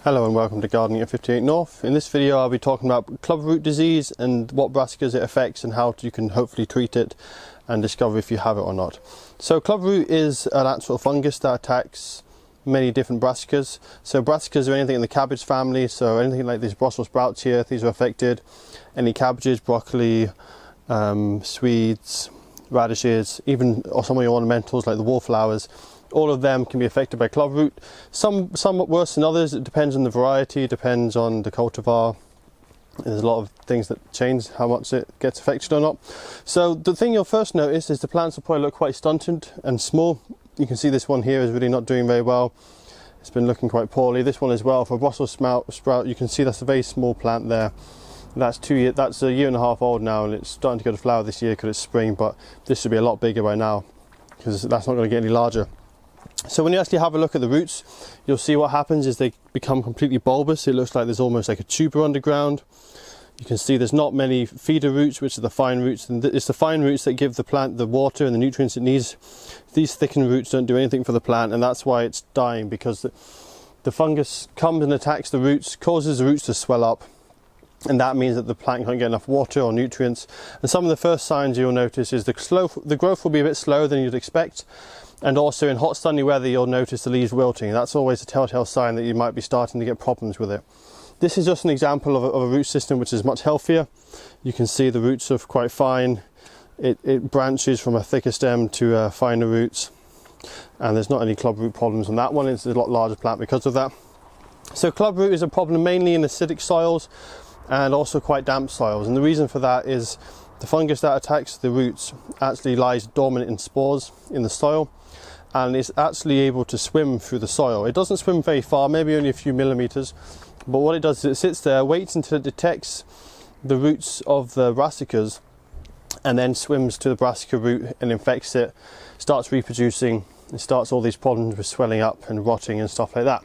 Hello and welcome to Gardening at 58 North. In this video I'll be talking about clubroot disease and what brassicas it affects and how you can hopefully treat it and discover if you have it or not. So clubroot is an actual fungus that attacks many different brassicas. So brassicas are anything in the cabbage family, so anything like these Brussels sprouts here, these are affected. Any cabbages, broccoli, Swedes, radishes, even some of your ornamentals like the wallflowers. All of them can be affected by clubroot. Some worse than others. It depends on the variety, depends on the cultivar. There's a lot of things that change how much it gets affected or not. So the thing you'll first notice is the plants will probably look quite stunted and small. You can see this one here is really not doing very well. It's been looking quite poorly. This one as well, for a Brussels sprout, you can see that's a very small plant there. That's a year and a half old now, and it's starting to go to flower this year because it's spring, but this should be a lot bigger by now because that's not going to get any larger. So when you actually have a look at the roots, you'll see what happens is they become completely bulbous. It looks like there's almost like a tuber underground. You can see there's not many feeder roots, which are the fine roots, and it's the fine roots that give the plant the water and the nutrients it needs. These thickened roots don't do anything for the plant, and that's why it's dying, because the fungus comes and attacks the roots, causes the roots to swell up, and that means that the plant can't get enough water or nutrients. And some of the first signs you'll notice is the growth will be a bit slower than you'd expect. And also in hot sunny weather you'll notice the leaves wilting. That's always a telltale sign that you might be starting to get problems with it. This is just an example of a root system which is much healthier. You can see the roots are quite fine. It branches from a thicker stem to finer roots, and there's not any clubroot problems on that one. It's a lot larger plant because of that. So clubroot is a problem mainly in acidic soils and also quite damp soils, and the reason for that is the fungus that attacks the roots actually lies dormant in spores in the soil, and it's actually able to swim through the soil. It doesn't swim very far, maybe only a few millimeters, but what it does is it sits there, waits until it detects the roots of the brassicas, and then swims to the brassica root and infects it, starts reproducing, and starts all these problems with swelling up and rotting and stuff like that.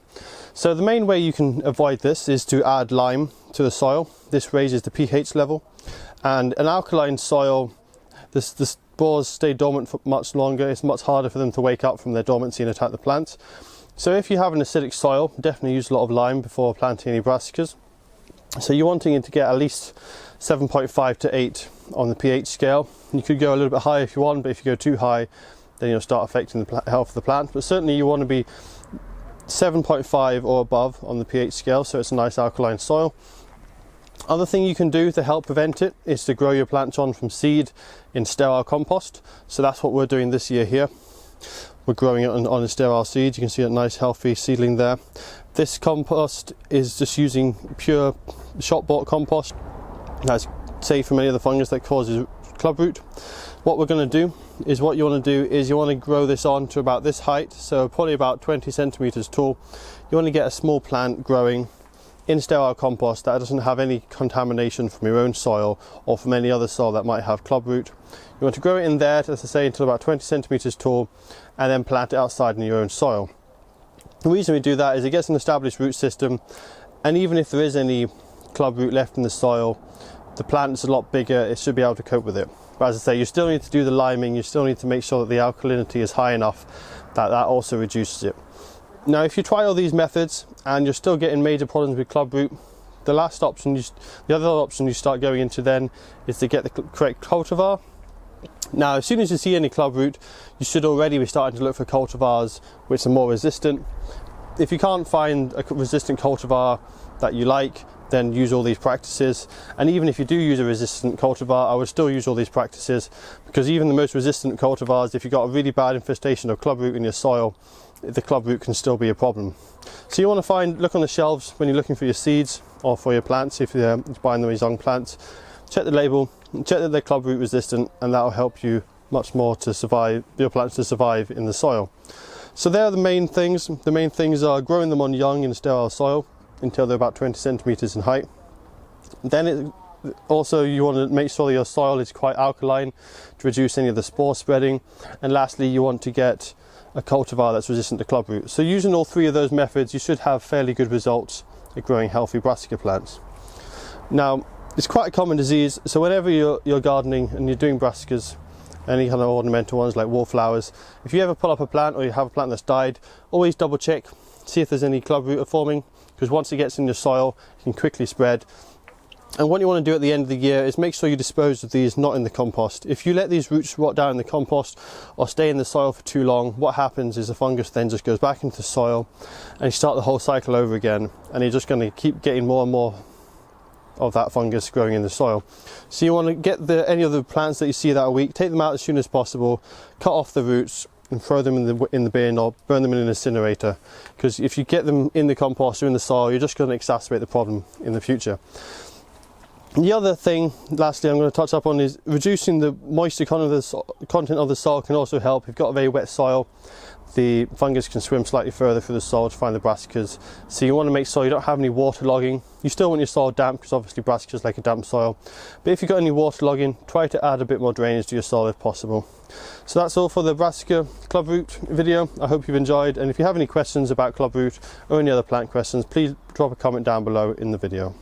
So the main way you can avoid this is to add lime to the soil. This raises the pH level, and an alkaline soil, the spores stay dormant for much longer. It's much harder for them to wake up from their dormancy and attack the plant. So if you have an acidic soil, definitely use a lot of lime before planting any brassicas. So you're wanting it to get at least 7.5 to 8 on the pH scale. You could go a little bit higher if you want, but if you go too high, then you'll start affecting the health of the plant. But certainly you want to be 7.5 or above on the pH scale, so it's a nice alkaline soil. Other thing you can do to help prevent it is to grow your plants on from seed in sterile compost. So that's what we're doing this year here. We're growing it on a sterile seed. You can see a nice healthy seedling there. This compost is just using pure shop bought compost. That's safe from any of the fungus that causes clubroot. What we're going to do is you want to grow this on to about this height, so probably about 20 centimeters tall. You want to get a small plant growing in sterile compost that doesn't have any contamination from your own soil or from any other soil that might have clubroot. You want to grow it in there, as I say, until about 20 centimeters tall, and then plant it outside in your own soil. The reason we do that is it gets an established root system, and even if there is any clubroot left in the soil, the plant is a lot bigger, it should be able to cope with it. But as I say, you still need to do the liming, you still need to make sure that the alkalinity is high enough that also reduces it. Now if you try all these methods and you're still getting major problems with clubroot, the other option you start going into then is to get the correct cultivar. Now as soon as you see any clubroot, you should already be starting to look for cultivars which are more resistant. If you can't find a resistant cultivar that you like, then use all these practices. And even if you do use a resistant cultivar, I would still use all these practices, because even the most resistant cultivars, if you've got a really bad infestation of clubroot in your soil, the clubroot can still be a problem. So you want to look on the shelves when you're looking for your seeds or for your plants, if you're buying them as young plants. Check the label, check that they're clubroot resistant, and that will help you much more to survive, your plants to survive in the soil. So there are the main things. The main things are growing them on young in sterile soil until they're about 20 centimeters in height. Then also you want to make sure that your soil is quite alkaline to reduce any of the spore spreading. And lastly, you want to get a cultivar that's resistant to clubroot. So using all three of those methods, you should have fairly good results at growing healthy brassica plants. Now, it's quite a common disease, so whenever you're gardening and you're doing brassicas, any kind of ornamental ones like wallflowers, if you ever pull up a plant or you have a plant that's died, always double check see if there's any club root forming, because once it gets in your soil it can quickly spread. And what you want to do at the end of the year is make sure you dispose of these not in the compost. If you let these roots rot down in the compost or stay in the soil for too long, what happens is the fungus then just goes back into the soil and you start the whole cycle over again, and you're just going to keep getting more and more of that fungus growing in the soil. So you want to get any of the plants that you see that are weak, take them out as soon as possible, cut off the roots and throw them in the bin or burn them in an incinerator, because if you get them in the compost or in the soil, you're just going to exacerbate the problem in the future. The other thing, lastly, I'm going to touch up on is reducing the moisture content of the soil can also help. If you've got a very wet soil, the fungus can swim slightly further through the soil to find the brassicas. So you want to make sure you don't have any waterlogging. You still want your soil damp, because obviously brassicas like a damp soil. But if you've got any waterlogging, try to add a bit more drainage to your soil if possible. So that's all for the Brassica clubroot video. I hope you've enjoyed, and if you have any questions about clubroot or any other plant questions, please drop a comment down below in the video.